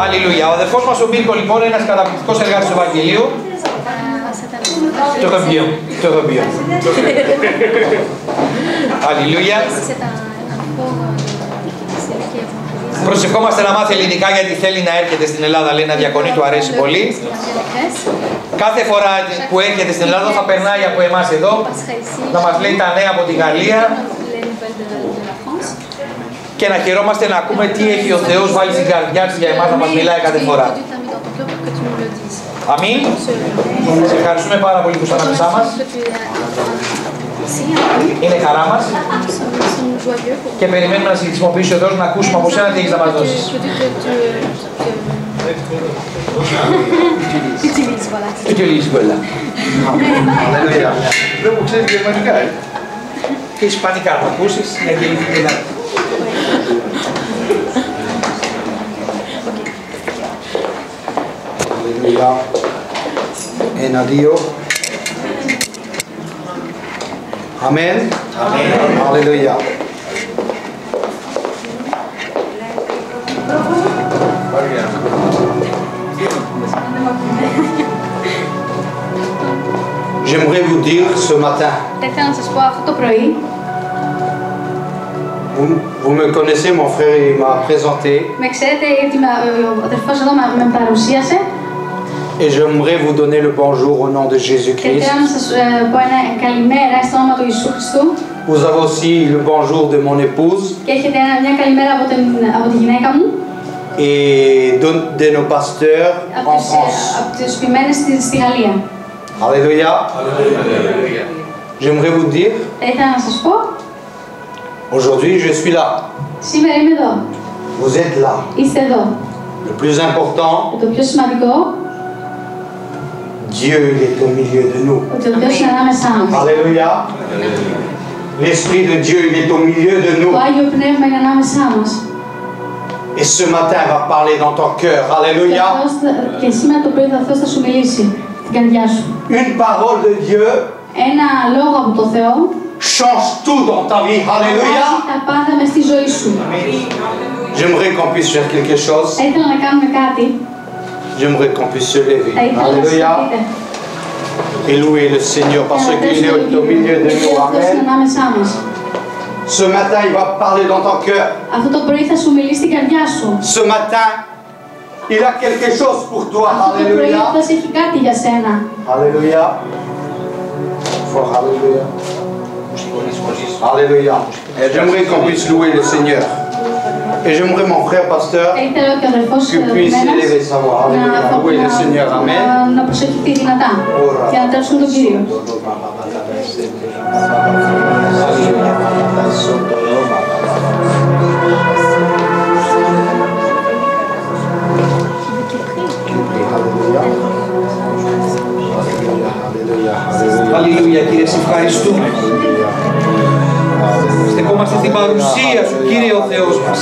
Αλληλούια. Ο αδερφός μας ο Μίρκο λοιπόν είναι ένας καταπληκτικός εργάτης του Ευαγγελίου. Το έχω πει. Αλληλούια. Προσευχόμαστε να μάθει ελληνικά γιατί θέλει να έρχεται στην Ελλάδα, λέει, να διακονεί, του αρέσει πολύ. Κάθε φορά που έρχεται στην Ελλάδα θα περνάει από εμάς εδώ, να μας λέει τα νέα από τη Γαλλία και να χαιρόμαστε να ακούμε τι έχει ο Θεός βάλει στην καρδιά της για εμάς να μας μιλάει κάθε φορά. Αμήν. Σε ευχαριστούμε πάρα πολύ που είσαι ανάμεσά μας. Είναι χαρά μας και περιμένουμε να σε χρησιμοποιήσει ο Θεός να ακούσουμε από σένα τι έχεις να μας δώσεις. Utilise, voilà. Δεν μου ξέρεις γερμανικά, Και ισπανικά να ακούσεις, να γεννηθεί και να... Alleluia. Ένα, δύο. Amen. Alléluia. J'aimerais vous dire ce matin. Vous me connaissez, mon frère il m'a présenté. Et j'aimerais vous donner le bonjour au nom de Jésus-Christ. Vous avez aussi le bonjour de mon épouse. Et de nos pasteurs en France. Alléluia. J'aimerais vous dire, aujourd'hui je suis là. Vous êtes là. Le plus important, Dieu est au milieu de nous. Alléluia. L'Esprit de Dieu il est au milieu de nous. Et ce matin il va parler dans ton cœur. Alléluia. Une parole de Dieu change tout dans ta vie. Alléluia. J'aimerais qu'on puisse faire quelque chose. J'aimerais qu'on puisse se lever. Alléluia. Et louer le Seigneur parce qu'il est au milieu de nous. Amen. Ce matin, il va parler dans ton cœur. Ce matin, il a quelque chose pour toi. Alléluia. Alléluia. Fort Alléluia. Alléluia. Et j'aimerais qu'on puisse louer le Seigneur. Et j'aimerais mon frère pasteur que puisse élever sa voix. Alléluia. Louer le Seigneur. Amen. Αλληλούια, Κύριε, σε ευχαριστούμε. Στεκόμαστε στην παρουσία Σου, Κύριε ο Θεός μας.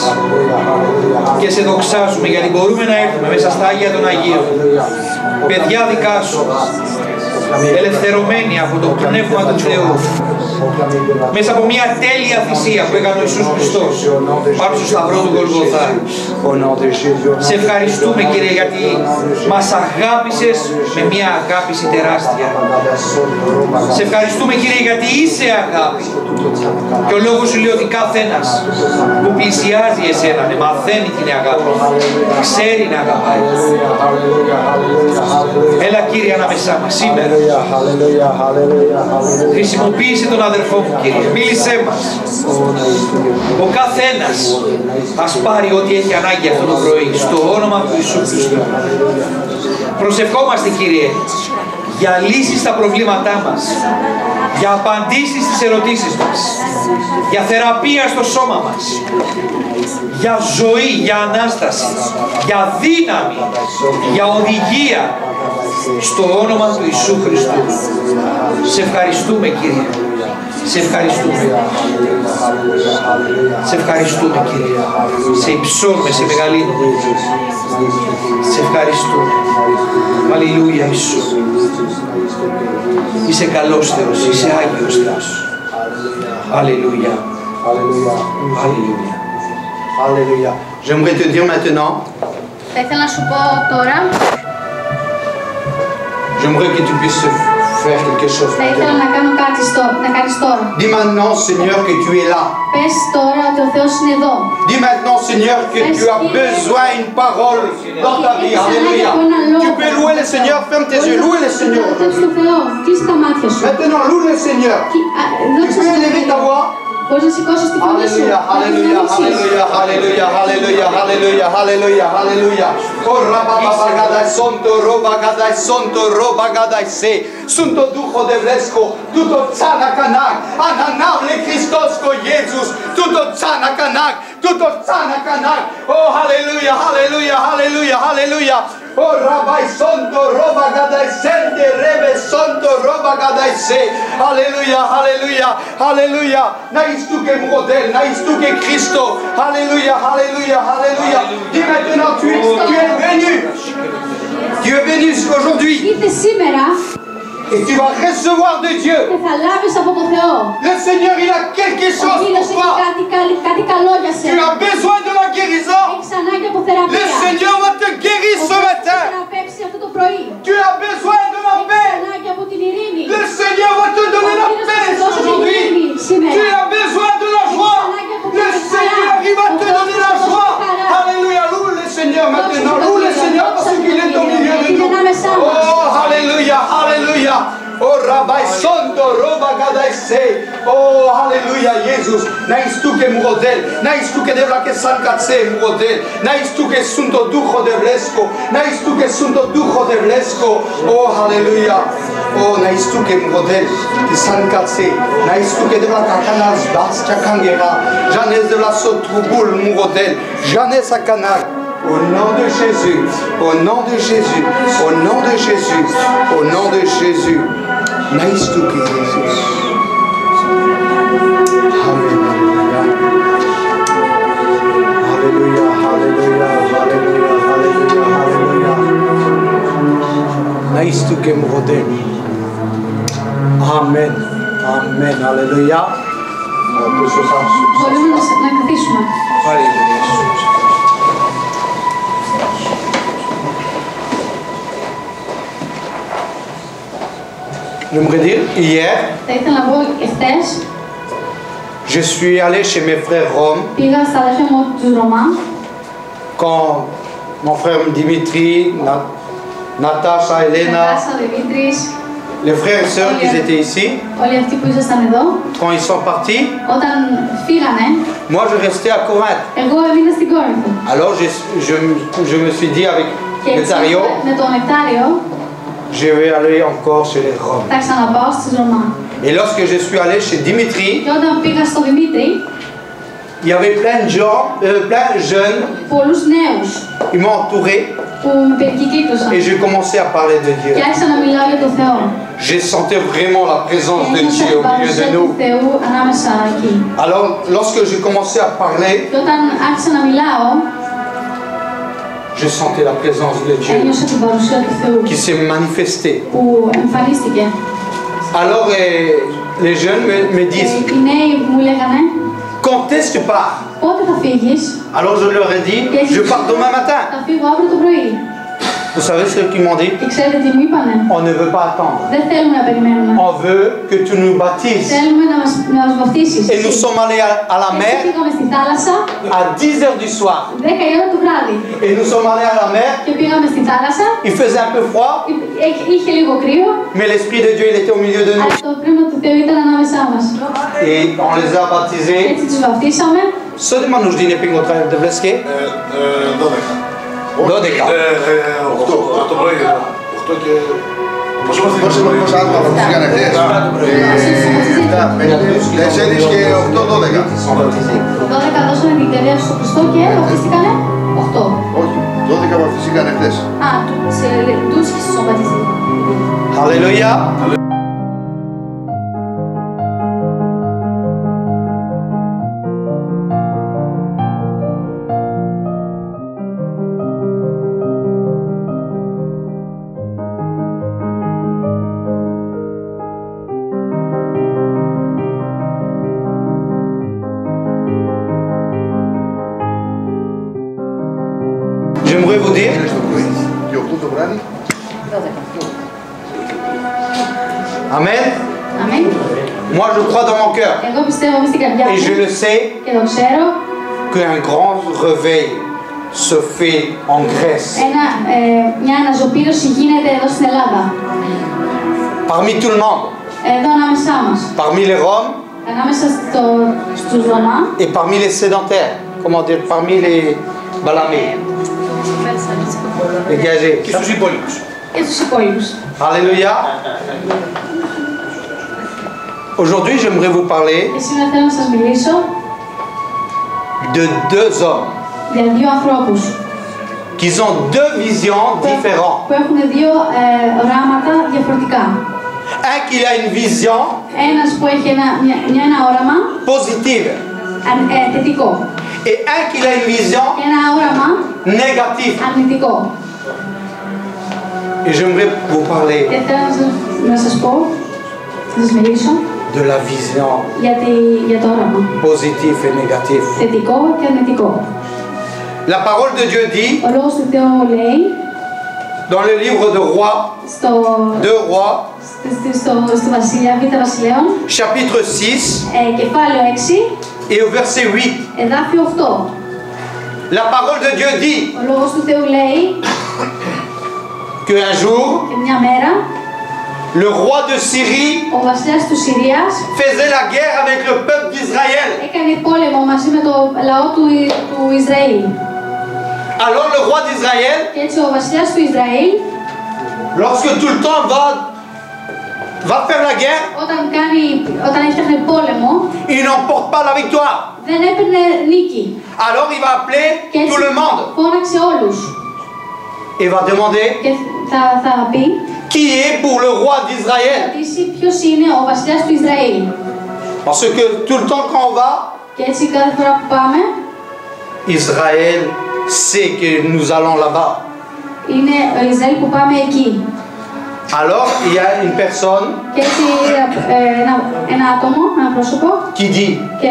Και σε δοξάζουμε γιατί μπορούμε να έρθουμε μέσα στα Άγια των Αγίων. Παιδιά δικά Σου, ελευθερωμένοι από το Πνεύμα του Θεού. Μέσα από μια τέλεια θυσία που έκανε ο Ιησούς Χριστός πάνω στο σταυρό του Γολγοθά. Σε ευχαριστούμε, Κύριε, γιατί μας αγάπησες με μια αγάπηση τεράστια. Σε ευχαριστούμε, Κύριε, γιατί είσαι αγάπη. Και ο λόγος Σου λέει ότι κάθε ένας που πλησιάζει Εσένα μαθαίνει την αγάπη. Ξέρει να αγαπάει. Έλα, Κύριε, ανάμεσά μας σήμερα. Χρησιμοποίησε τον αδερφό μου, Κύριε. Μίλησέ μας. Ο καθένας ας πάρει ό,τι έχει ανάγκη αυτό το πρωί στο όνομα του Ιησού Χριστού. Προσευχόμαστε, Κύριε, για λύσεις στα προβλήματά μας, για απαντήσεις στις ερωτήσεις μας, για θεραπεία στο σώμα μας, για ζωή, για Ανάσταση, για δύναμη, για οδηγία στο όνομα του Ιησού Χριστού. Σε ευχαριστούμε, Κύριε. Σε ευχαριστούμε. Σε ευχαριστούμε, Κύριε. Σε υψώνουμε, σε μεγαλύνουμε. Σε ευχαριστούμε. Αλληλούια, Ιησού. Είσαι καλός Θεός, είσαι Άγιος Θεός. Αλληλούια. Alléluia. Αλληλούια. Alléluia. J'aimerais te dire maintenant. Θα ήθελα να σου πω τώρα. J'aimerais que tu puisses faire quelque chose. Θα ήθελα να κάνω κάτι να κάνεις τώρα. Dis maintenant, Seigneur, que tu es là. Πες τώρα ότι ο Θεός είναι εδώ. Dis maintenant, Seigneur, que tu as besoin d'une parole dans ta vie. Alléluia. Tu peux louer le Seigneur. Ferme tes yeux. Louer le Seigneur. Maintenant, loue le Seigneur. Tu peux élever ta voix. Alléluia, alléluia, alléluia, alléluia, alléluia, alléluia, alléluia, alléluia. Oh, rababagadai sonto, robagadai sonto, robagadai se. Sunto ducho de blesko, tuto tsana kanak, ananable Christosko Jezus, tuto tsana kanak, tuto tsana kanak. Oh, alléluia, alléluia, alléluia, alléluia. Oh, Rabbi Santo, Roba Gadai Sende, Rebe Santo, Roba Gadai Se. Alléluia, alléluia, alléluia. Naïs tu que modèle, naïs tu que Christo. Alléluia, alléluia, alléluia. Dis maintenant, tu es venu. Tu es venu aujourd'hui. Et tu vas recevoir de Dieu. Le Seigneur, il a quelque chose pour toi. Tu as besoin de la guérison. Le Seigneur va te guérir ce matin. Tu as besoin de la paix. Le Seigneur va te donner la paix aujourd'hui. Tu as besoin de la joie. Le Seigneur, il va te donner la joie. Alléluia, loue le Seigneur maintenant. Loue le Seigneur parce qu'il est au milieu de nous. Oh, alléluia, alléluia. Oh, Rabbi Santo, Roba Gadai Se. Oh, alléluia, Jésus. Naïs tu que modèle. Naïs tu que devra que sankatse modèle. Naïs tu que sunto ducho de blesco. Naïs tu que sunto ducho de blesco. Oh, alléluia. Oh, naïs tu que modèle. Que sankatse. Naïs tu que devra kakanaz bas chakangera. Janez de la sotroubul modèle. Janez sakanak. Au nom de Jésus, au nom de Jésus, au nom de Jésus, au nom de Jésus. Naïs tu que Jésus. Alléluia. Alléluia, alléluia, alléluia, alléluia, alléluia. Naïs tu que modèle. Amen. Amen. Alléluia. J'aimerais dire, hier, je suis allé chez mes frères roms. Quand mon frère Dimitri, Natacha, Elena, les frères et sœurs qui étaient ici, quand ils sont partis, moi je restais à Corinthe. Alors je me suis dit avec Nectario, je vais aller encore chez les Roms. Et lorsque je suis allé chez Dimitri, il y avait plein de gens, plein de jeunes. Ils m'ont entouré. Et j'ai commencé à parler de Dieu. J'ai senti vraiment la présence de Dieu au milieu de nous. Alors, lorsque j'ai commencé à parler, je sentais la présence de Dieu qui s'est manifestée. Alors les jeunes me disent, quand est-ce que tu pars? Alors je leur ai dit, je pars demain matin. Vous savez ce qu'ils m'ont dit? On ne veut pas attendre. On veut que tu nous baptises. Et nous sommes allés à la mer à 10 h du soir. Et nous sommes allés à la mer. Il faisait un peu froid. Mais l'Esprit de Dieu, il était au milieu de nous. Et on les a baptisés. Seulement nous disons que notre de Bleske. 12. 8 το πρωί. 8 και... Πόσα άτομα βαφτίστηκαν εχθές? 4 και 8, 12. 12 δώσανε την τελεία στο Χριστό και βαφτίστηκανε 8. Όχι, 12 βαφτίστηκαν εχθές. Α, τους qui se sont baptisés. Alléluia. J'aimerais vous dire, Amen. Αμήν. Moi je crois dans mon cœur Εγώ πιστεύω μες στην καρδιά et je μου le sais και το ξέρω. qu'un grand réveil se fait en Grèce. Μια αναζωπήρωση γίνεται εδώ στην Ελλάδα. Parmi tout le monde, Εδώ ανάμεσά μας. parmi les Roms Ανάμεσα στους Ρωμά et parmi les sédentaires, comment dire, parmi les balamés, les gazés. Και στους υπόλοιπους. και στους υπόλοιπους. Alléluia. Aujourd'hui, j'aimerais vous parler Και σήμερα θέλω να σας μιλήσω de deux hommes για δύο ανθρώπους qui ont deux visions différentes. που έχουν δύο οράματα διαφορετικά. Un qui a une vision Ένας που έχει ένα όραμα positive θετικό et un qui a une vision και ένα όραμα négative. αρνητικό. Et j'aimerais vous parler Και θέλω να σας πω, να σας μιλήσω de la vision για το όραμα positive et négative. θετικό και αρνητικό. La parole de Dieu dit Ο λόγος του Θεού λέει dans le livre de Rois, στο Βασιλιά, Β' Βασιλέων, chapitre 6 κεφάλαιο 6, et au verset 8. εδάφιο 8. La parole de Dieu dit Ο λόγος του Θεού λέει qu'un jour, και μια μέρα le roi de Syrie ο βασιλιάς του Συρίας faisait la guerre avec le peuple d'Israël. έκανε πόλεμο μαζί με το λαό του Ισραήλ. Alors le roi d'Israël, Και έτσι ο βασιλιάς του Ισραήλ, lorsque tout le temps va faire la guerre, όταν έφτιαχνε πόλεμο, il n'emporte pas la victoire. δεν έπαιρνε νίκη. Alors il va appeler Και έτσι tout le monde φώναξε όλους. et va demander Και θα πει, qui est pour le roi d'Israël. θα ρωτήσει ποιος είναι ο βασιλιάς του Ισραήλ. Parce que tout le temps quand on va, Και έτσι κάθε φορά που πάμε, Israël sait que nous allons là-bas. είναι ο Ισραήλ που πάμε εκεί. Alors il y a une personne Και έτσι ένα άτομο, ένα πρόσωπο, qui dit και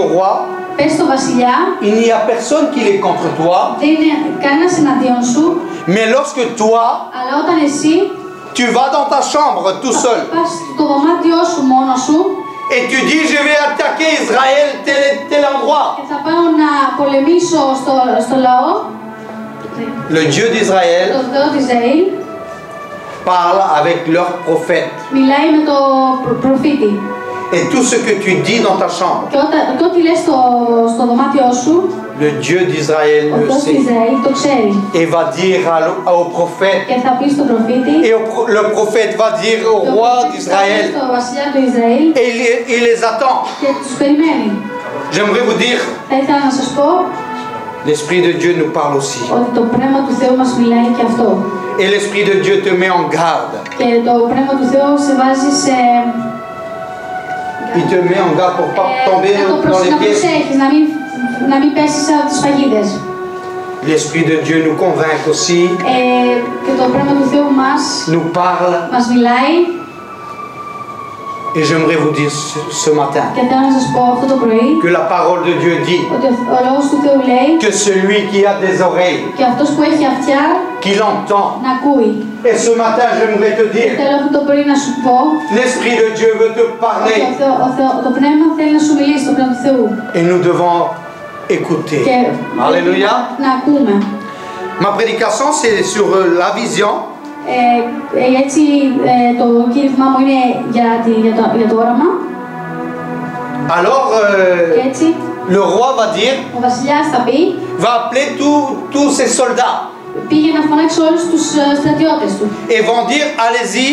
au roi, πες στο βασιλιά, il n'y a personne qui est contre toi, δεν είναι κανένας εναντίον σου, mais lorsque toi, αλλά όταν εσύ tu vas dans ta chambre tout seul πας στο δωμάτιό σου μόνος σου et tu dis je vais attaquer Israël tel endroit. και θα πάω να πολεμήσω στο λαό, Le Dieu d'Israël το Θεό του Ισραήλ, parle avec leur prophète. μιλάει με το προφήτη. Et tout ce que tu dis dans ta chambre, Και ό,τι λες στο δωμάτιό σου, le Dieu d'Israël ο le Θεός του sait. Ισραήλ το ξέρει. Et va dire au prophète. Και θα πει στον προφήτη, Et le prophète va dire au roi d'Israël. στο βασιλιά του Ισραήλ Et il les attend. και τους περιμένει. J'aimerais vous dire, Θα ήθελα να σας πω l'Esprit de Dieu nous parle aussi. ότι το Πνεύμα του Θεού μας μιλάει και αυτό. Et l'Esprit de Dieu te met en garde. Και το Πνεύμα του Θεού σε βάζει σε... Il te met en garde pour pas tomber dans les να pièges. προσέχεις, να μην πέσεις από τις φαγίδες. L'Esprit de Dieu nous convainc aussi, Και το Πνεύμα του Θεού nous parle. μας μιλάει. Et j'aimerais vous dire ce matin Και θέλω να σας πω αυτό το πρωί que la parole de Dieu dit ότι ο λόγος του Θεού λέει que celui qui a des oreilles, και αυτός που έχει αυτιά qui l'entend. να ακούει. Et ce matin, j'aimerais te Και dire, θέλω αυτό το πρωί να σου πω l'Esprit de Dieu veut te ότι parler το Πνεύμα θέλει να σου μιλήσει, το Πνεύμα του Θεού. et nous devons écouter. Και Alléluia. να ακούμε. Ma prédication, c'est sur la vision. Έτσι το κήρυγμα μου είναι για το όραμα. Alors, Και έτσι le roi va dire, ο βασιλιάς θα πει, va appeler tous ses soldats πήγε να φωνάξει όλους τους στρατιώτες του. et vont dire, allez-y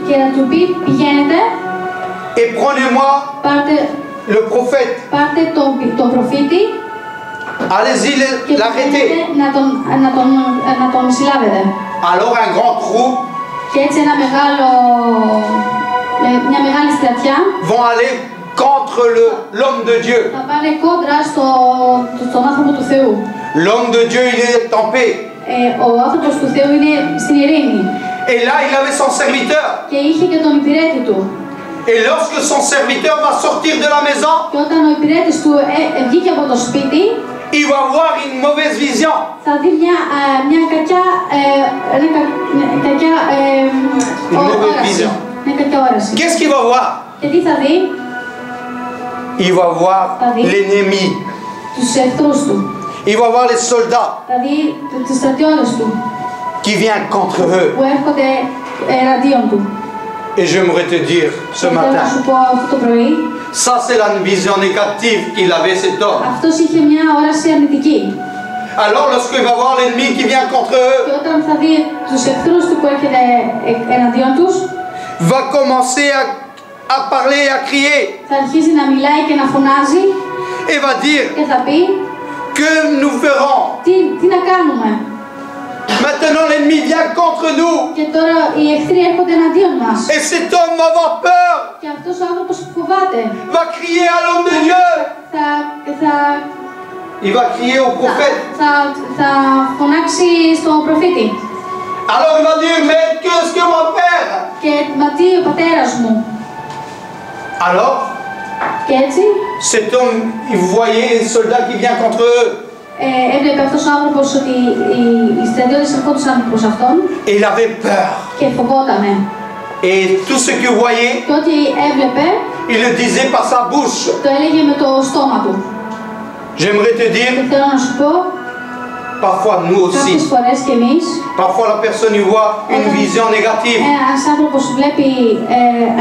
Και να του πει, πηγαίνετε, et prenez-moi le prophète. πάρτε τον προφήτη Allez-y, και l'arrêtez. να τον συλλάβετε. Alors un grand trou Και έτσι μια μεγάλη στρατιά vont aller contre l'homme de Dieu. θα πάνε κόντρα στον άνθρωπο του Θεού. L'homme de Dieu, il est en paix. Ο άνθρωπος του Θεού είναι στην ειρήνη. Et là, il avait son serviteur. Και είχε και τον υπηρέτη του. Et lorsque son serviteur va sortir de la maison, Και όταν ο υπηρέτης του βγήκε από το σπίτι, il va avoir une mauvaise vision. θα δει μια κακιά όραση. Μια κακιά όραση. Qu'est-ce qu'il va voir? Και τι θα δει? Il va voir l'ennemi. Τους εχθρούς του. Il va voir les soldats Θα δει τους στρατιώτες του qui viennent contre eux. που έρχονται εναντίον του. Et j'aimerais te dire ce Θέλω να matin, σου πω αυτό το πρωί, ça c'est la vision négative qu'il avait cet homme. αυτός είχε μια όραση αρνητική. Alors lorsqu'il va voir l'ennemi qui vient contre eux, Και όταν θα δει τους εχθρούς του που έρχεται εναντίον τους, va commencer à parler et à crier. θα αρχίσει να μιλάει και να φωνάζει Et va dire, και θα πει que nous ferons? τι να κάνουμε. Maintenant l'ennemi vient contre nous. Και τώρα οι εχθροί έρχονται εναντίον μας. Et cet homme va avoir peur. Και αυτός ο άνθρωπος φοβάται. Va crier à l'homme de Dieu. Il va crier au prophète. Θα φωνάξει στον προφήτη. Alors il va dire, mais qu'est-ce que mon père? Και μα τι ο πατέρας μου. Alors, και έτσι, cet homme, il voyait les soldats qui viennent contre eux. Έβλεπε αυτός ο άνθρωπος ότι οι στρατιώτες ερχόντουσαν προς αυτόν. Et il avait peur. Και φοβότανε. Et tout ce qu'il voyait, και ό,τι έβλεπε, il le disait par sa bouche. Το έλεγε με το στόμα του. J'aimerais te dire, και θέλω να σου πω, parfois nous aussi, κάποιες φορές και εμείς, parfois la personne y voit une vision négative. Ένας άνθρωπος βλέπει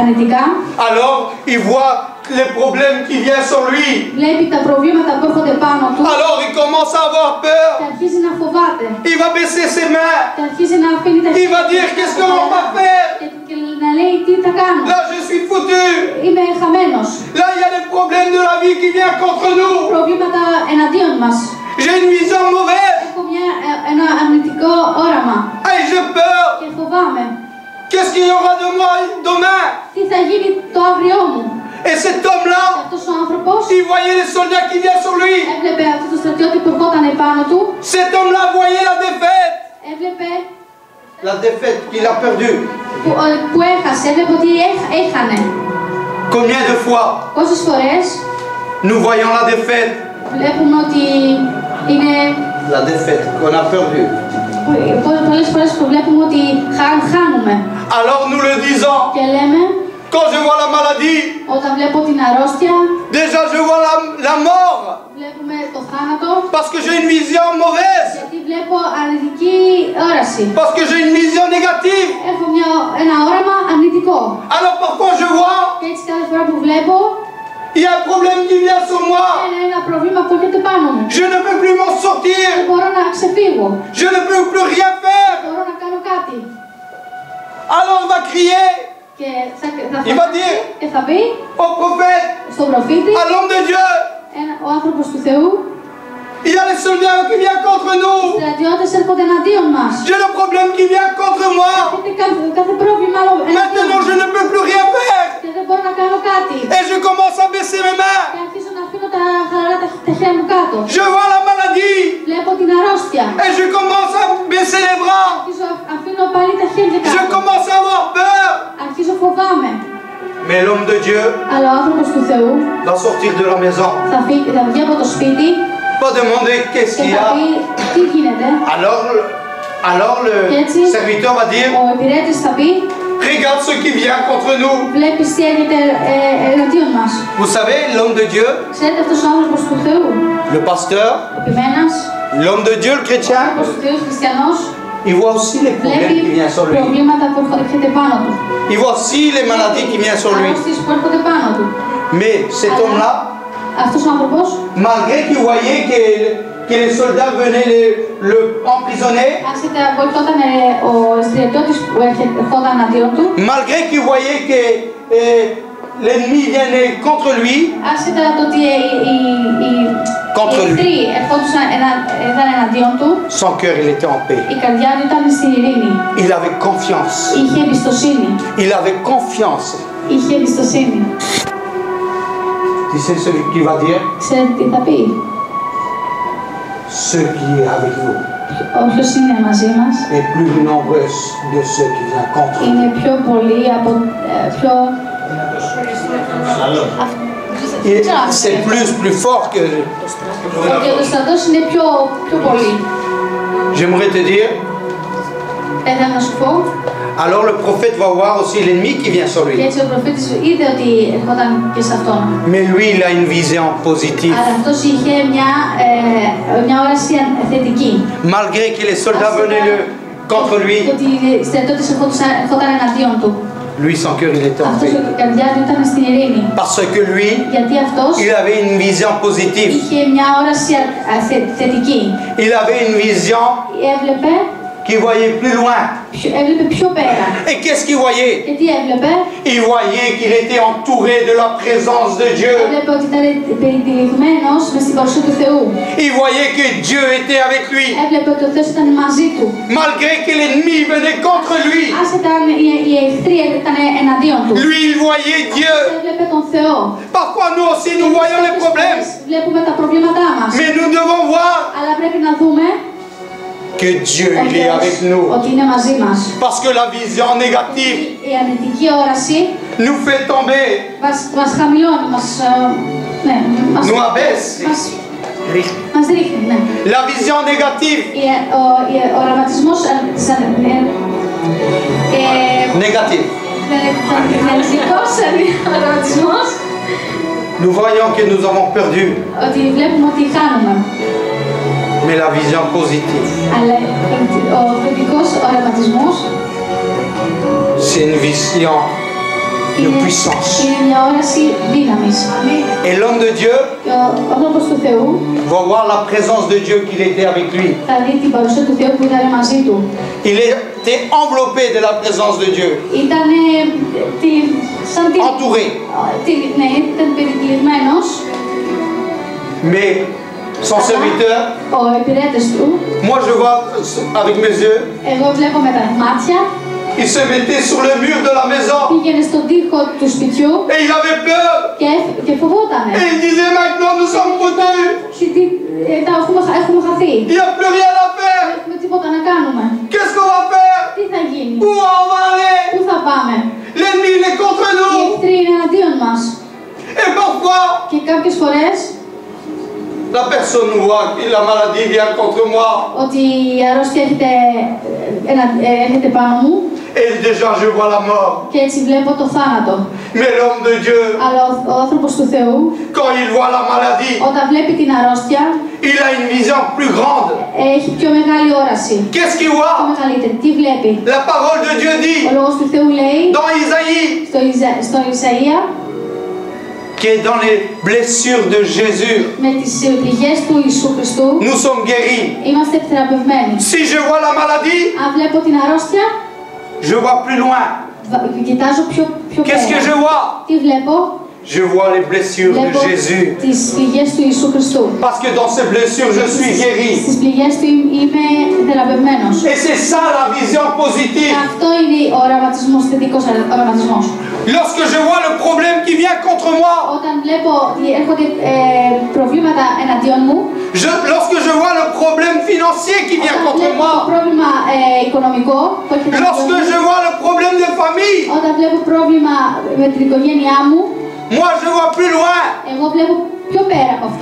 αρνητικά. Alors il voit les problèmes qui viennent sur lui. Βλέπει τα προβλήματα που έρχονται πάνω του. Alors il commence à avoir peur. Και αρχίζει να φοβάται. Il va baisser ses mains. Και αρχίζει να αφήνει τα χέρια. Il va dire qu'est-ce qu'on va faire? Και να λέει τι θα κάνω. Là je suis foutu. Είμαι χαμένος. Là il y a des problèmes de la vie qui viennent contre nous. Προβλήματα εναντίον μας. J'ai une vision mauvaise. Έχω ένα αρνητικό όραμα. Et j'ai peur. Και φοβάμαι. Qu'est-ce qu'il y aura de moi demain? Τι θα γίνει το αύριό μου. Et cet homme-là, il voyait les soldats qui viennent sur lui. Cet homme-là voyait la défaite. La défaite qu'il a perdue. Combien de fois nous voyons la défaite? La défaite qu'on a perdue. Alors nous le disons. Quand je vois la maladie, déjà je vois la mort. Parce que j'ai une vision mauvaise. Parce que j'ai une vision négative. Alors parfois je vois, il y a un problème qui vient sur moi. Je ne peux plus m'en sortir. Je ne peux plus rien faire. Alors on va crier. Il va dire au prophète, à l'homme de Dieu, il y a les soldats qui viennent contre nous. J'ai le problème qui vient contre moi. Maintenant je ne peux plus rien faire. Et je commence à baisser mes mains. Je vois la maladie. Et je commence à baisser les bras. Je commence à avoir peur. Mais l'homme de Dieu va sortir de la maison. Va demander qu'est-ce qu'il y a. Alors le serviteur va dire, regarde ce qui vient contre nous. Vous savez, l'homme de Dieu, le pasteur, l'homme de Dieu, le chrétien, il voit aussi les problèmes qui viennent sur lui. Il voit aussi les maladies qui viennent sur lui. Mais cet homme-là, malgré qu'il voyait que les soldats venaient le emprisonner, malgré qu'il voyait que l'ennemi venait contre lui, son cœur il était en paix. Il avait confiance. Il avait confiance. Tu sais ce qu'il va dire? Ceux qui est avec vous est plus nombreux de ceux qui viennent contre nous. C'est plus fort que... J'aimerais te dire... Alors le prophète va voir aussi l'ennemi qui vient sur lui. Mais lui, il a une vision positive. Malgré que les soldats venaient contre lui, lui, son cœur, il était en paix. Parce que lui, il avait une vision positive. Il avait une vision qui voyait plus loin. Et qu'est-ce qu'il voyait? Il voyait qu'il était entouré de la présence de Dieu. Il voyait que Dieu était avec lui. Malgré que l'ennemi venait contre lui. Lui, il voyait Dieu. Parfois, nous aussi, nous voyons les problèmes. Mais nous devons voir que Dieu il est avec nous. Parce que la vision négative nous fait tomber, nous abaisse. La vision négative nous voyons que nous avons perdu. Mais la vision positive, c'est une vision de puissance. Et l'homme de Dieu va voir la présence de Dieu qu'il était avec lui. Il était enveloppé de la présence de Dieu. Entouré. Mais son serviteur, moi je vois avec mes yeux, il se mettait sur le mur de la maison et il avait peur et il disait maintenant nous sommes foutus, il n'y a plus rien à faire, qu'est-ce qu'on va faire, où on va aller, l'ennemi il est contre nous. Et parfois la personne voit que la maladie vient contre moi. Et déjà je vois la mort. Mais l'homme de Dieu, quand il voit la maladie, il a une vision plus grande. Qu'est-ce qu'il voit? La parole de Dieu dit dans Isaïe que dans les blessures de Jésus, nous sommes guéris. Si je vois la maladie, je vois plus loin. Qu'est-ce que je vois? Je vois les blessures de Jésus. Parce que dans ces blessures, je suis guéri. Et c'est ça la vision positive. Lorsque je vois le problème qui vient contre moi, lorsque je vois le problème financier qui vient contre moi, lorsque je vois le problème de famille, moi je vois plus loin.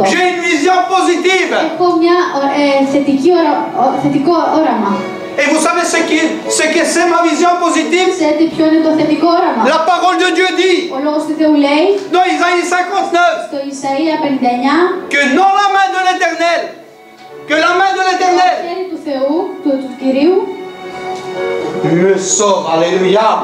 J'ai une vision positive. Et vous savez ce que c'est ma vision positive? La parole de Dieu dit dans Isaïe 59 que non la main de l'Éternel, que la main de l'Éternel me sauve. Alléluia.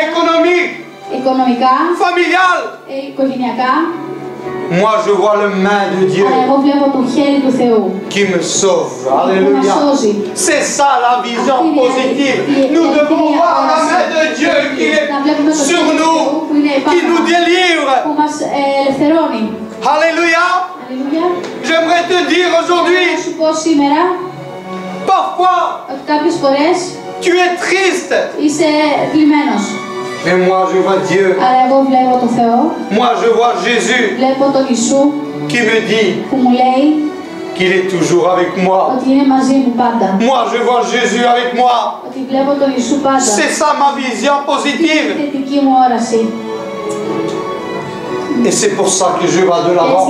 économique, familial. Moi, je vois la main de Dieu qui me sauve. Alléluia. C'est ça la vision positive. Nous devons voir la main de Dieu qui est sur nous, qui nous délivre. Alléluia. J'aimerais te dire aujourd'hui, parfois, tu es triste. Mais moi je vois Dieu. Moi je vois Jésus qui me dit qu'il est toujours avec moi. Moi je vois Jésus avec moi. C'est ça ma vision positive. Et c'est pour ça que je vais de l'avant.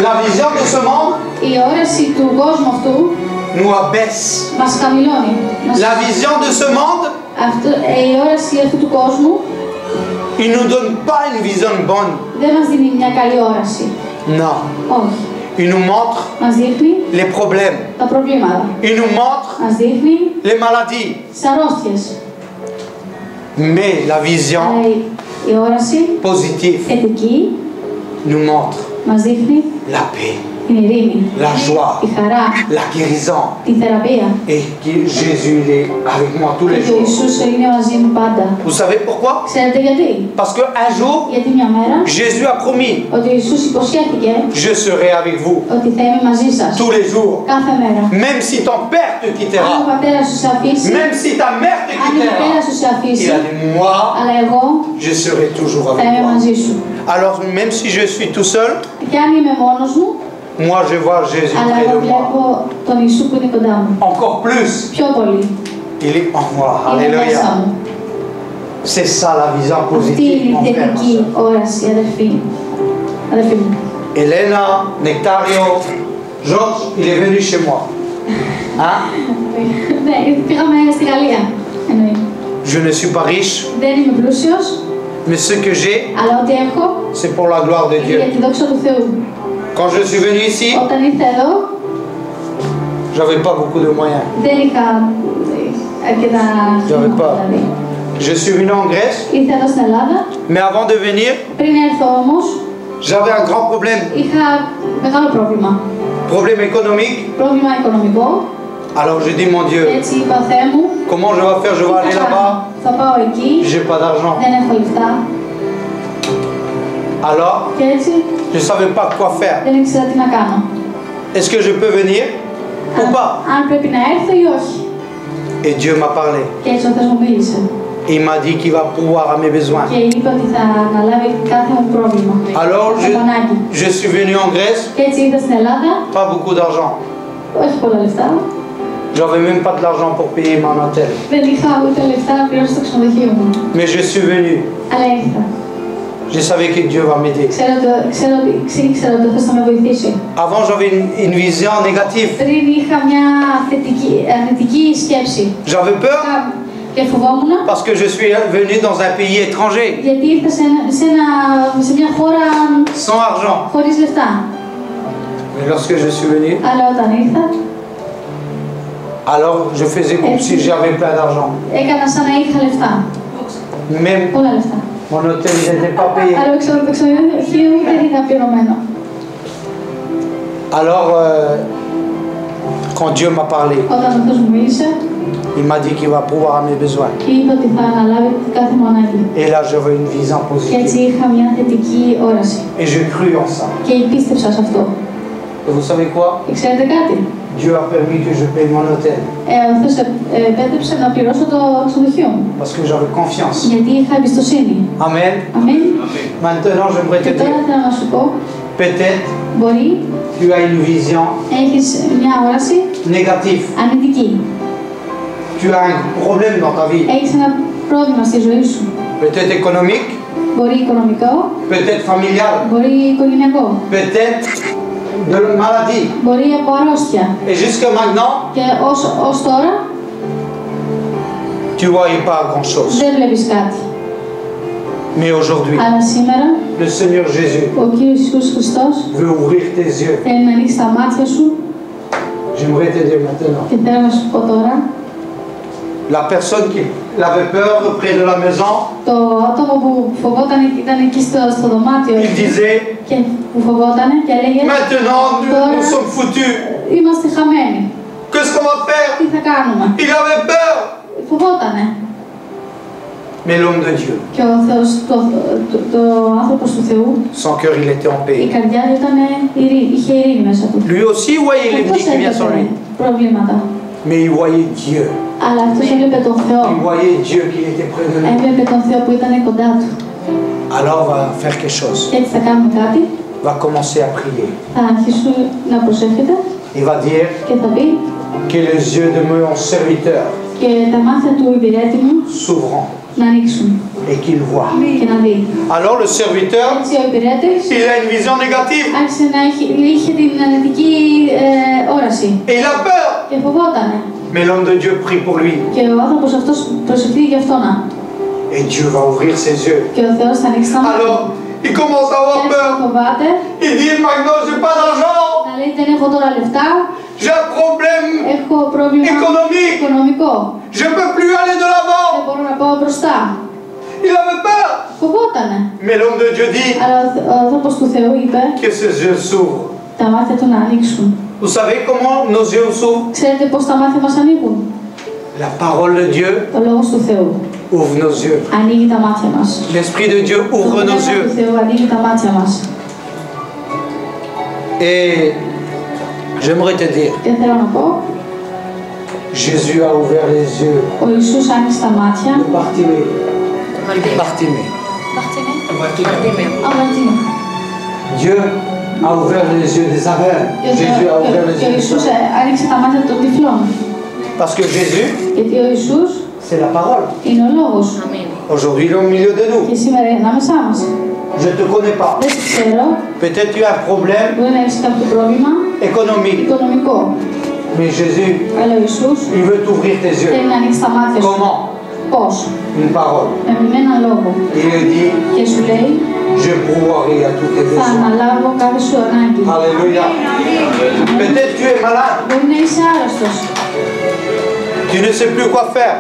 La vision de ce monde nous abaisse. La vision de ce monde, il ne nous donne pas une vision bonne. Non. Il nous montre les problèmes. Il nous montre les maladies. Mais la vision positive nous montre la paix, la joie, la guérison. Et que Jésus est avec moi tous les jours. Vous savez pourquoi? Parce qu'un jour, Jésus a promis: je serai avec vous tous les jours. Même si ton père te quittera, même si ta mère te quittera, il a dit: moi, je serai toujours avec toi. Alors même si je suis tout seul, moi je vois Jésus près de moi. Encore plus, il est en moi. Alléluia. C'est ça la vision positive, mon frère, ma soeur. Elena, Nectario, Georges, il est venu chez moi. Hein? Je ne suis pas riche, mais ce que j'ai, c'est pour la gloire de Dieu. Quand je suis venu ici, j'avais pas beaucoup de moyens. J'avais pas. Je suis venu en Grèce, mais avant de venir, j'avais un grand problème. Problème économique. Alors je dis: mon Dieu, comment je vais faire? Je vais aller là-bas, j'ai pas d'argent. Alors, je ne savais pas quoi faire. Est-ce que je peux venir ou pas? Et Dieu m'a parlé. Il m'a dit qu'il va pouvoir à mes besoins. Alors, je suis venu en Grèce, pas beaucoup d'argent. J'avais même pas de l'argent pour payer mon hôtel. Mais je suis venu. Je savais que Dieu va m'aider. Avant, j'avais une vision négative. J'avais peur parce que je suis venu dans un pays étranger. Sans argent. Mais lorsque je suis venu, alors je faisais comme si j'avais plein d'argent. Même mon hôtel n'était pas payé. Alors, quand Dieu m'a parlé, il m'a dit qu'il va pouvoir à mes besoins. Et là, j'avais une vision positive. Et je crus en ça. Et vous savez quoi? Dieu a permis que je paye mon hôtel. Parce que j'avais confiance. Amen. Maintenant, j'aimerais te dire, peut-être tu as une vision négative. Tu as un problème dans ta vie. Peut-être économique. Peut-être familial. Peut-être de maladie. Et jusqu'à maintenant, tu ne voyais pas grand-chose. Mais aujourd'hui, le Seigneur Jésus veut ouvrir tes yeux. J'aimerais te dire maintenant, La personne qui avait peur près de la maison, il disait, maintenant nous sommes foutus. Qu'est-ce qu'on va faire? Il avait peur. Mais l'homme de Dieu, son cœur il était en paix. Lui aussi voyait l'ennemi qui vient sur lui. Mais il voyait Dieu. Il voyait Dieu qui était près de lui. Alors on va faire quelque chose. Il va commencer à prier. Il va dire que les yeux de mon serviteur s'ouvrent et qu'il voit. Alors le serviteur, il a une vision négative. Et il a peur. Mais l'homme de Dieu prie pour lui. Et Dieu va ouvrir ses yeux. Alors, il commence à avoir peur. Il dit, maintenant, je n'ai pas d'argent. J'ai un problème économique. Je ne peux plus aller de l'avant. Il avait peur. Mais l'homme de Dieu dit que ses yeux s'ouvrent. Vous savez comment nos yeux s'ouvrent? La parole de Dieu ouvre nos yeux. L'Esprit de Dieu ouvre nos yeux. Et j'aimerais te dire, Jésus a ouvert les yeux de Bartimée. Dieu a ouvert les yeux des aveugles. Jésus a ouvert les yeux des aveugles. Parce que Jésus, c'est la parole. Aujourd'hui, il est au milieu de nous. Je ne te connais pas. Peut-être tu as un problème économique. Mais Jésus, il veut t'ouvrir tes yeux. Comment? Une parole. Il dit, je pourvoirai à tous tes besoins. Alléluia. Peut-être tu es malade. Tu ne sais plus quoi faire.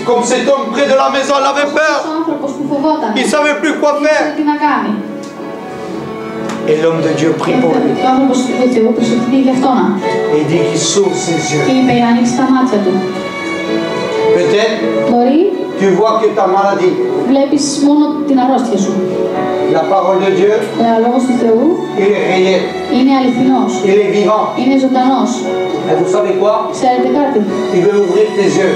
Comme cet homme près de la maison, il avait peur. Il ne savait plus quoi faire. Et l'homme de Dieu prie pour lui. Et il dit qu'il s'ouvre ses yeux. Peut-être tu vois que ta maladie, la parole de Dieu, il est réel, il est vivant. Et vous savez quoi? Il veut ouvrir tes yeux.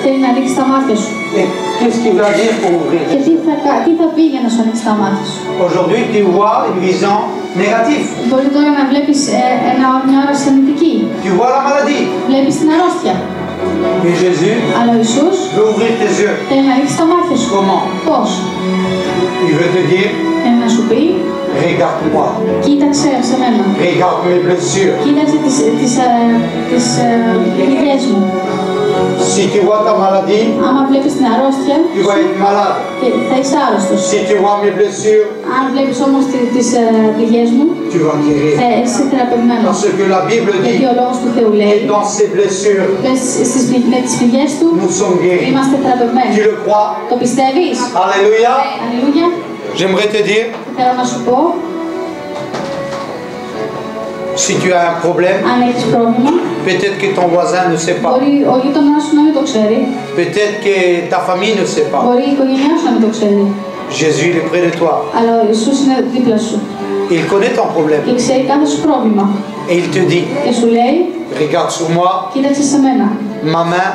Et qu'est-ce qu'il va dire pour ouvrir tes yeux? Aujourd'hui tu vois une vision négative. Tu vois la maladie. Mais Jésus veut ouvrir tes yeux. Comment? Il veut te dire, regarde-moi. Regarde mes blessures. Si tu vois ta maladie, tu vas être malade. Si tu vois mes blessures, tu vas guérir. Parce que la Bible dit, et dans ces blessures, nous sommes guéris. Tu le crois? Alléluia. J'aimerais te dire, si tu as un problème, peut-être que ton voisin ne sait pas. Peut-être que ta famille ne sait pas. Jésus est près de toi. Il connaît ton problème. Et il te dit, regarde sur moi, ma main,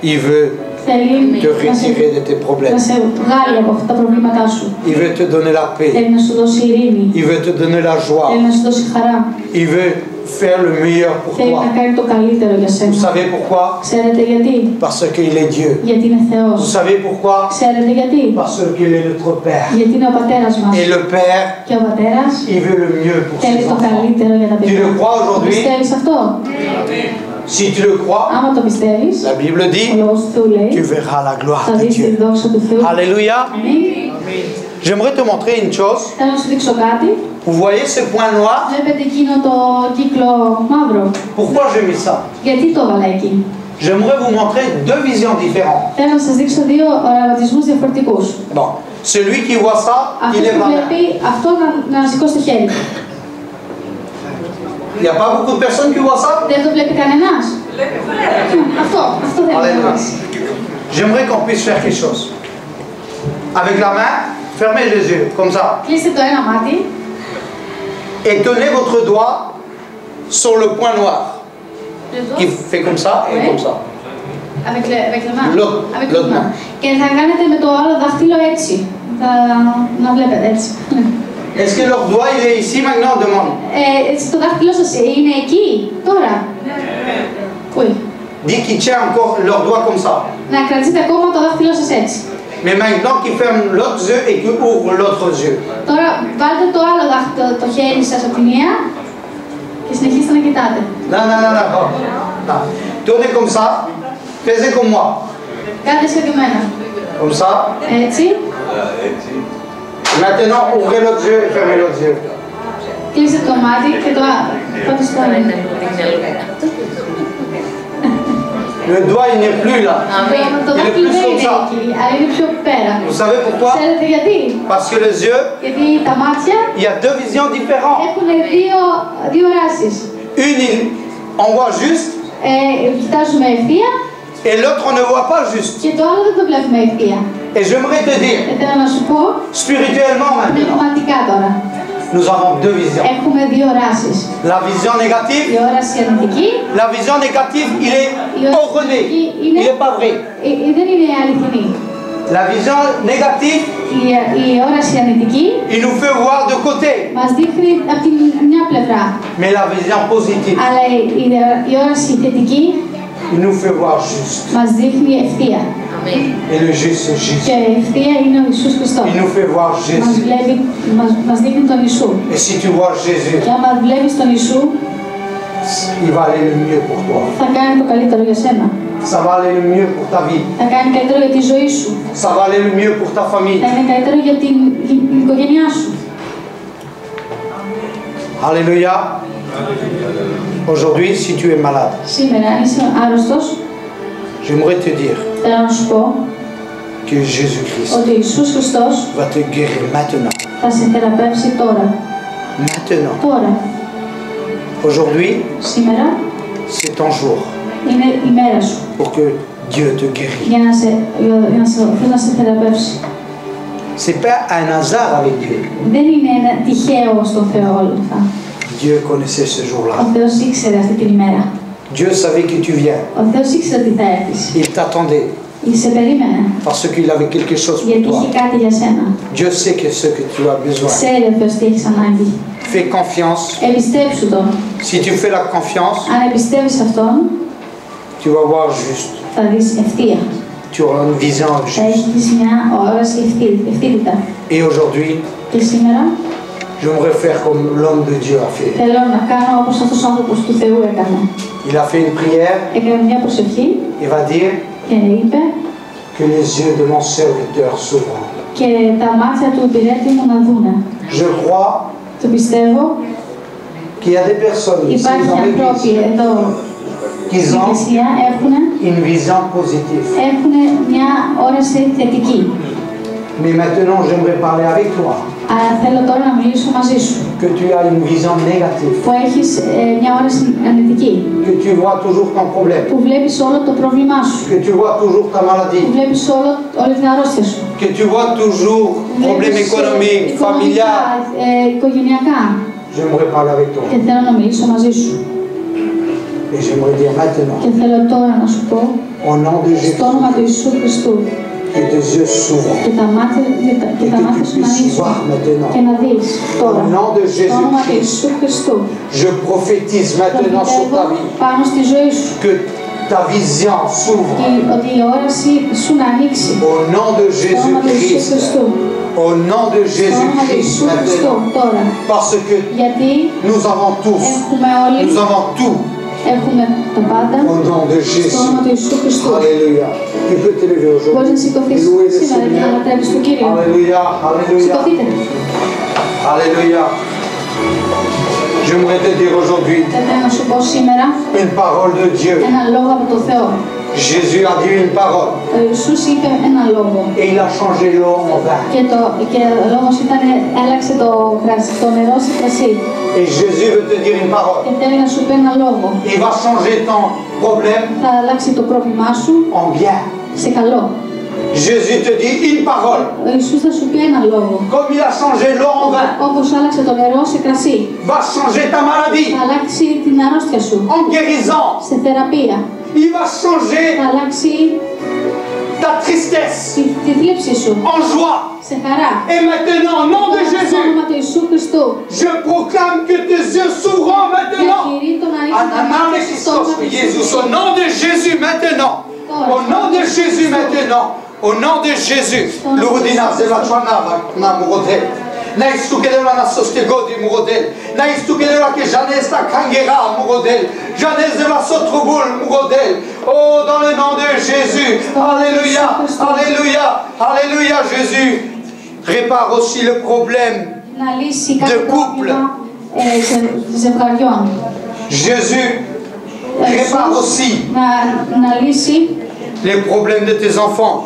il veut te retirer de tes problèmes. Il veut te donner la paix. Il veut te donner la joie. Il veut faire le meilleur pour toi. Vous savez pourquoi? Parce qu'il est Dieu. Vous savez pourquoi? Parce qu'il est notre Père. Et le Père, il veut le mieux pour ses enfants. Tu le crois aujourd'hui? Si tu le crois, la Bible dit, tu verras la gloire de Dieu. Alléluia. J'aimerais te montrer une chose. Vous voyez ce point noir? Pourquoi j'ai mis ça? J'aimerais vous montrer deux visions différentes. Θέλω να σας δείξω δύο οραματισμούς διαφορετικούς. Bon, celui qui voit ça, il est malade. Αυτό να σηκώσει το χέρι. Il n'y a pas beaucoup de personnes qui voient ça? Δεν το βλέπει κανένας. Αυτό δεν είναι. J'aimerais qu'on puisse faire quelque chose. Avec la main, fermez les yeux, comme ça. Κλείστε το ένα μάτι. Et tenez votre doigt sur le point noir. Qui fait comme ça et comme ça. Avec le main. Και θα κάνετε με το άλλο δάχτυλο έτσι. Να βλέπετε έτσι. Est-ce que leur doigt il est ici maintenant? Demande. Το δάχτυλο σας είναι εκεί, τώρα. Oui. Dis qu'ils tiennent encore leur doigt comme ça. Να κρατήσετε ακόμα το δάχτυλο σας έτσι. Mais maintenant qu'ils ferment l'autre yeux et qu'ils ouvrent l'autre yeux. Τώρα βάλτε το άλλο δάχτυλο, το χέρι σας από τη μία και συνεχίστε να κοιτάτε. Non, non, non, non. Tournez comme ça. Faites comme moi. Κάντε σαν και εμένα. Comme ça. Έτσι. Maintenant, ouvrez l'autre yeux et fermez l'autre yeux. Κλείστε το μάτι και το πάτε στο άλλο. Le doigt, il n'est plus là. Το δάχτυλο δεν είναι εκεί, αλλά είναι πιο πέρα. Vous savez pourquoi? Ξέρετε γιατί? Parce que les yeux, Γιατί τα μάτια il y a deux visions différentes. έχουν δύο ράσεις. Une, on voit juste. Κοιτάζουμε ευθεία. Et l'autre, on ne voit pas juste. Και το άλλο δεν το βλέπουμε ευθεία. Et j'aimerais te dire, θέλω να σου πω, spirituellement maintenant, πνευματικά τώρα, nous avons deux visions. έχουμε δύο ράσεις. La vision négative, η όραση αρνητική. La vision négative, il est erroné. Il n'est pas vrai. Δεν είναι αληθινή. La vision négative, η όραση αρνητική, il nous fait voir de côté. μας δείχνει από την μια πλευρά. Mais la vision positive, αλλά η όραση θετική, il nous fait voir juste. μας δείχνει ευθεία. Et le juste, c'est juste. Και ευθεία είναι ο Ιησούς Χριστός. Il nous fait voir Jésus. Μας δείχνει τον Ιησού. Et si tu vois Jésus, και άμα βλέπεις τον Ιησού, il va aller le mieux pour toi. θα κάνει το καλύτερο για σένα. Ça va aller le mieux pour ta vie. Θα κάνει καλύτερο για τη ζωή σου. Ça va aller le mieux pour ta famille. Θα είναι καλύτερο για την οικογένειά σου. Alléluia. Aujourd'hui, si tu es malade, σήμερα, αν είσαι άρρωστος, j'aimerais te dire θέλω να σου πω que Jésus-Christ ότι ο Ιησούς Χριστός va te guérir maintenant. θα σε θεραπεύσει τώρα. Maintenant. Τώρα. Aujourd'hui, σήμερα, c'est ton jour. είναι η μέρα σου. Pour que Dieu te guérisse. Για να σε θεραπεύσει. C'est pas un hasard avec Dieu. Δεν είναι ένα τυχαίο στον Θεό όλα αυτά. Dieu connaissait ce jour-là. Ο Θεός ήξερε αυτή την ημέρα. Dieu savait que tu viens. Ο Θεός ήξερε ότι θα έρθεις. Il t'attendait. Σε περίμενε. Parce qu'il avait quelque chose pour γιατί toi. είχε κάτι για σένα. Dieu sait que ce que tu as besoin. Ξέρει ο Θεός τι έχεις ανάγκη. Fais confiance. Εμπιστέψου Τον. Si tu fais la confiance, αν εμπιστεύεις Αυτόν, tu vas voir juste. θα δεις ευθεία. Tu auras une vision juste. Θα έχεις μια όραση ευθύτητα. Et aujourd'hui, και σήμερα, j'aimerais faire comme l'homme de Dieu a fait. θέλω να κάνω όπως αυτός ο άνθρωπος του Θεού έκανε. Il a fait une prière. Έκανε μια προσευχή. Il va dire και είπε que les yeux de mon serviteur s'ouvrent. και τα μάτια του υπηρέτη μου να δούνε. Je crois το πιστεύω qu'il y a des personnes ici υπάρχει dans ανθρώποι εδώ qui ont une vision positive. Έχουν μια όραση θετική. Mais maintenant, j'aimerais parler avec toi. Αλλά θέλω τώρα να μιλήσω μαζί σου. Que tu as une vision négative. Που έχεις μια όραση αρνητική. Que tu vois toujours ton problème. Που βλέπεις όλο το πρόβλημά σου. Que tu vois toujours ta maladie. Που βλέπεις όλη την αρρώστια σου. Que tu vois toujours problème économique, familial. Οικογενειακά. J'aimerais parler avec toi. Και θέλω να μιλήσω μαζί σου. Et j'aimerais dire maintenant. Και θέλω τώρα να σου πω. Au nom de Jésus. Στο όνομα του Ιησού Χριστού. Que tes yeux s'ouvrent. Και τα μάτια σου να ανοίξουν. Και να δεις τώρα. Au nom de Στο όνομα του Jésus-Christ. Ιησού Χριστού. Je prophétise maintenant sur ta vie. Πάνω στη ζωή σου. Que ta vision s'ouvre. Ότι η όραση σου να ανοίξει. Au nom de Jésus-Christ. Au nom de Jésus-Christ maintenant. Parce que nous avons tous. Nous avons tout. Έχουμε τα πάντα. Au nom de Jésus. Στο όνομα του Ιησού Χριστού. Alléluia. Tu peux te lever aujourd'hui. Μπορείς να σηκωθείς σήμερα και να ανατρέψεις τον Κύριο. Alléluia. Alléluia. Σηκωθείτε. Alléluia. Je J'aimerais te dire aujourd'hui une parole de Dieu. Jésus a dit une parole. Et il a changé l'eau en vin. Et Jésus veut te dire une parole. Il va changer ton problème en bien. Jésus te dit une parole. Comme il a changé l'eau en vin, va changer ta maladie en guérison. Il va changer ta tristesse en joie. Et maintenant, au nom de Jésus, je proclame que tes yeux s'ouvrent maintenant. Au nom de Jésus maintenant. Au nom de Jésus maintenant. Au nom de Jésus. Naistukelela na sostegodi murodel. Naistukelela que Janès ta kangera murodel. Janès de la sotrobul murodel. Oh, dans le nom de Jésus. Alléluia. Alléluia. Alléluia, Jésus. Répare aussi le problème de couple. Jésus répare aussi les problèmes de tes enfants.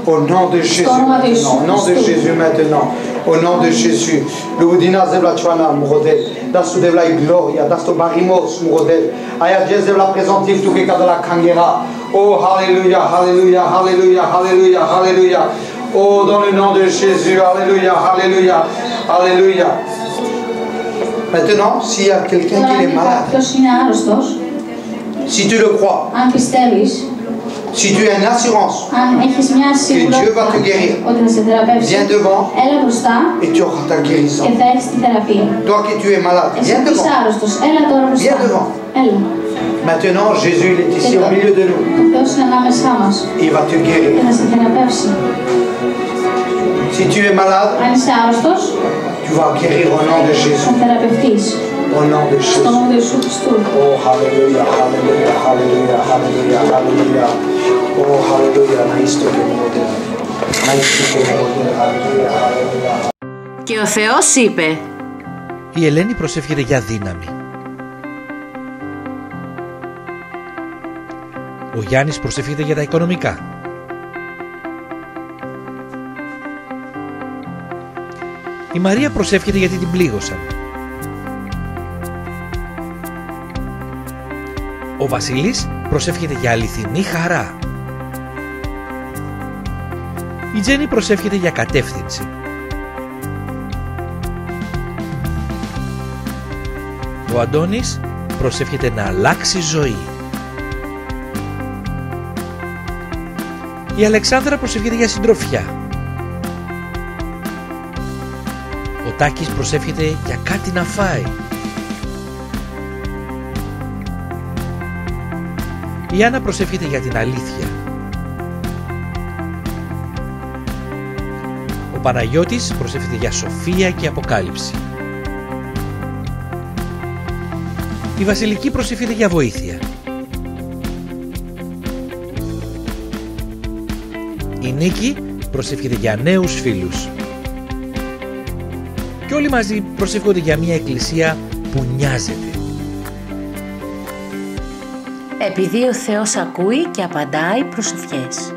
Au nom de Jésus maintenant. Au nom de Jésus maintenant. Au nom de Jésus. Luudina zebla chwana murodel. Das tu devla gloria. Das tu barimos murodel. Aya Dieu devla présenter tout que dans la kangera. Oh, alléluia, alléluia, alléluia, alléluia, alléluia. Oh, dans le nom de Jésus. Alléluia, alléluia, alléluia. Maintenant, s'il y a quelqu'un qui est malade, si tu le crois, si tu as une assurance que Dieu va te guérir, viens devant et tu auras ta guérison. Toi qui tu es malade, viens devant. Viens devant. Maintenant, Jésus il est ici au milieu de nous. Il va te guérir. Si tu es malade, tu vas guérir au nom de Jésus. Au nom de Jésus. Oh, alléluia, alléluia, alléluia, alléluia, alléluia. Oh, alléluia, Και ο Θεός είπε. Η Ελένη προσεύχεται για δύναμη. Ο Γιάννης προσεύχεται για τα οικονομικά. Η Μαρία προσεύχεται γιατί την πλήγωσαν. Ο Βασίλης προσεύχεται για αληθινή χαρά. Η Τζέννη προσεύχεται για κατεύθυνση. Ο Αντώνης προσεύχεται να αλλάξει ζωή. Η Αλεξάνδρα προσεύχεται για συντροφιά. Ο Τάκης προσεύχεται για κάτι να φάει. Η Άννα προσεύχεται για την αλήθεια. Ο Παναγιώτης προσεύχεται για σοφία και αποκάλυψη. Η Βασιλική προσεύχεται για βοήθεια. Η Νίκη προσεύχεται για νέους φίλους. Και όλοι μαζί προσεύχονται για μια εκκλησία που νοιάζεται. Επειδή ο Θεός ακούει και απαντάει προσευχές.